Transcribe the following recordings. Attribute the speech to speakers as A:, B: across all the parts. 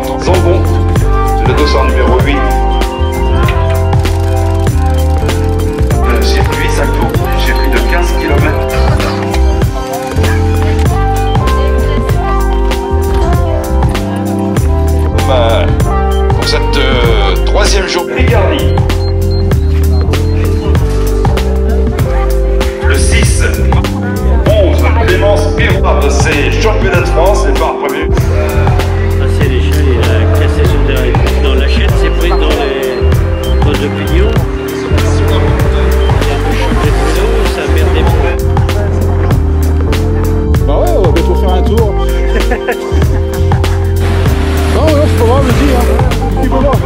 A: Zambon, le dossard numéro 8. Le circuit, ça tourne, j'ai plus de 15 km. Pour cette troisième journée, Picardie. Le 6, 11, Clémence Piroire, c'est championnat de France, les barres prévues.
B: C'est l'échelle, il a cassé son derrière. Dans la chaîne, c'est pris dans les poses de pignon. Il a changé de vélo, ça a merdé mon père.
C: Bah ouais, on va bientôt faire un tour. Non, ouais, c'est pas grave, vas-y, hein. Il faut voir.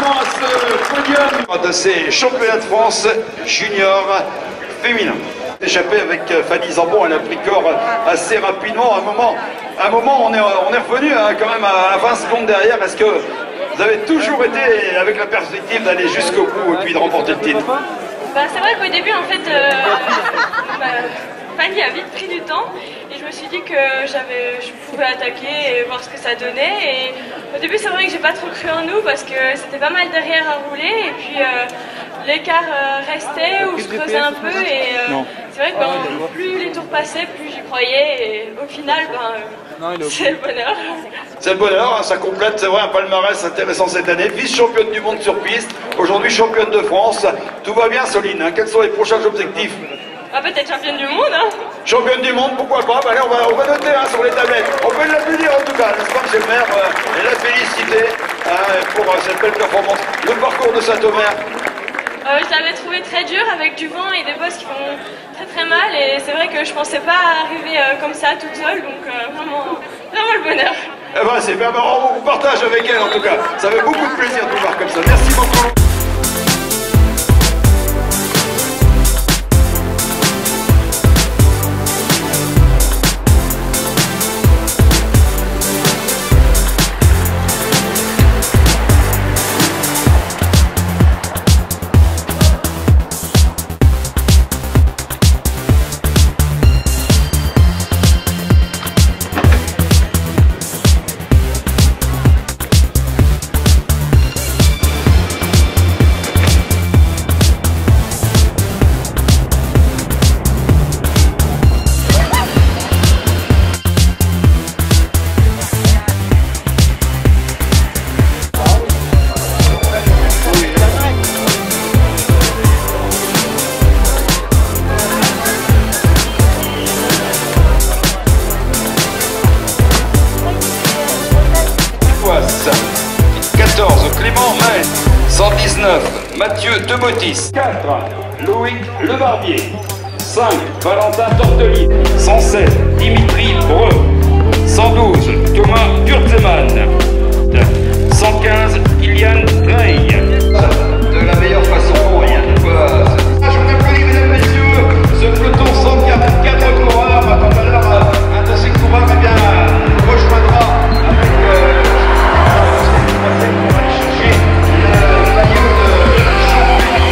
A: applaudissements à ce podium de ces championnats de France junior féminin. Échappé avec Fanny Zambon, elle a pris corps assez rapidement. À un moment on est revenu hein, quand même à 20 secondes derrière. Est-ce que vous avez toujours été avec la perspective d'aller jusqu'au bout et puis de remporter le titre?
D: C'est vrai qu'au début, en fait, Fanny a vite pris du temps et je me suis dit que je pouvais attaquer et voir ce que ça donnait. Et au début, c'est vrai que j'ai pas trop cru en nous parce que c'était pas mal derrière à rouler et puis l'écart restait ou je creusais un peu et c'est vrai que plus les tours passaient, plus j'y croyais et au final, c'est le bonheur.
A: C'est le bonheur, hein, ça complète, c'est vrai, un palmarès intéressant cette année. Vice-championne du monde sur piste, aujourd'hui championne de France. Tout va bien, Soline, hein. Quels sont les prochains objectifs?
D: Peut-être championne du monde, hein.
A: Championne du monde, pourquoi pas? Allez, on va noter hein, sur les tablettes. On peut l'applaudir en tout cas, n'est-ce pas, monsieur le maire, et la féliciter pour cette belle performance. Le parcours de Saint-Omer.
D: Je l'avais trouvé très dur avec du vent et des bosses qui vont très très mal et c'est vrai que je pensais pas arriver comme ça toute seule, donc vraiment le bonheur.
A: Eh ben c'est bien, on partage avec elle en tout cas. Ça fait beaucoup de plaisir de vous voir comme ça. Merci beaucoup. Clément Maes, 119, Mathieu Debotis, 4, Loïc Lebarbier, 5, Valentin Tortelier, 107, Dimitri Breu, 112, Thomas Kurzeman, 115, Kylian Rey. De la meilleure façon pour rien de quoi. Je vous applaudis, mesdames, messieurs, ce peloton 104 coureurs, tout à l'heure, un de ces coureurs, eh bien, rejoindra avec pour aller chercher le maillot de champion.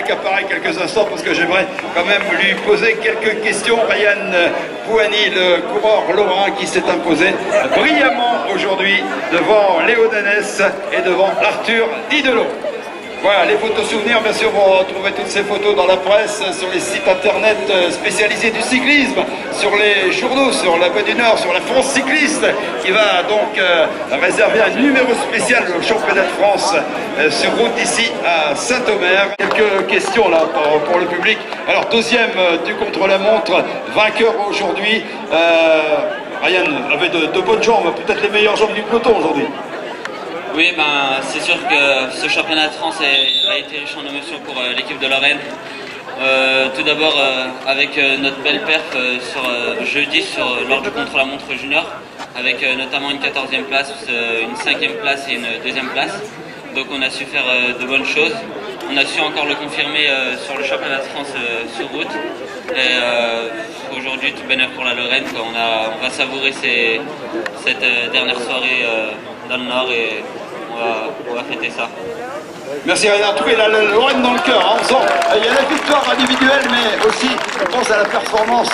A: accaparer quelques instants parce que j'aimerais quand même lui poser quelques questions. Ryan Pouhany, le coureur lorrain qui s'est imposé brillamment aujourd'hui devant Léo Danès et devant Arthur Didelot. Voilà, les photos souvenirs, bien sûr, vous retrouvez toutes ces photos dans la presse, sur les sites internet spécialisés du cyclisme, sur les journaux, sur la Voix du Nord, sur la France Cycliste, qui va donc réserver un numéro spécial au championnat de France sur route ici à Saint-Omer. Quelques questions là pour le public. Alors, deuxième du contre-la-montre, vainqueur aujourd'hui. Ryan avait de bonnes jambes, peut-être les meilleures jambes du peloton aujourd'hui.
E: Oui, ben, c'est sûr que ce championnat de France a été riche en émotions pour l'équipe de Lorraine. Tout d'abord avec notre belle perf jeudi lors du contre-la-montre junior, avec notamment une 14e place, une 5e place et une 2e place. Donc on a su faire de bonnes choses. On a su encore le confirmer sur le championnat de France sur route. Et aujourd'hui, tout bénéf pour la Lorraine. On va savourer cette dernière soirée dans le Nord et on va fêter ça.
A: Merci Ryan. En tout cas, il a la Lorraine dans le cœur. Hein. On sent, il y a la victoire individuelle, mais aussi, je pense à la performance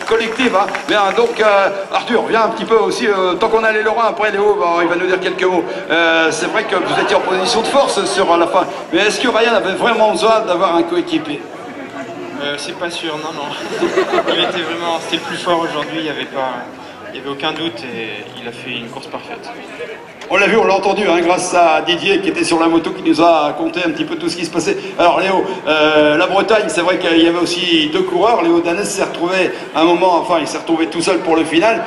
A: collective. Hein. Bien, donc, Arthur, viens un petit peu aussi. Tant qu'on a les Lorrains, après Léo, il va nous dire quelques mots. C'est vrai que vous étiez en position de force sur la fin. Mais est-ce que Ryan avait vraiment besoin d'avoir un coéquipier?
F: C'est pas sûr, non. C'était le plus fort aujourd'hui. Il n'y avait aucun doute et il a fait une course parfaite.
A: On l'a vu, on l'a entendu, hein, grâce à Didier qui était sur la moto, qui nous a conté un petit peu tout ce qui se passait. Alors Léo, la Bretagne, c'est vrai qu'il y avait aussi deux coureurs. Léo Danès s'est retrouvé à un moment, enfin il s'est retrouvé tout seul pour le final.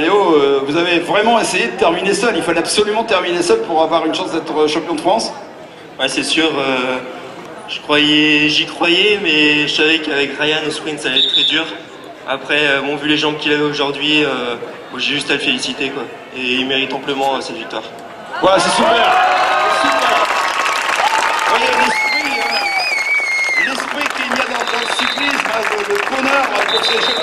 A: Léo, vous avez vraiment essayé de terminer seul. Il fallait absolument terminer seul pour avoir une chance d'être champion de France.
G: Ouais, c'est sûr. J'y croyais, mais je savais qu'avec Ryan au sprint, ça allait être très dur. Après, vu les jambes qu'il avait aujourd'hui, j'ai juste à le féliciter, quoi. Et il mérite amplement cette victoire.
A: Voilà, c'est super. Super. Vous voyez l'esprit qu'il y a dans le cyclisme, le bonheur pour ces jeunes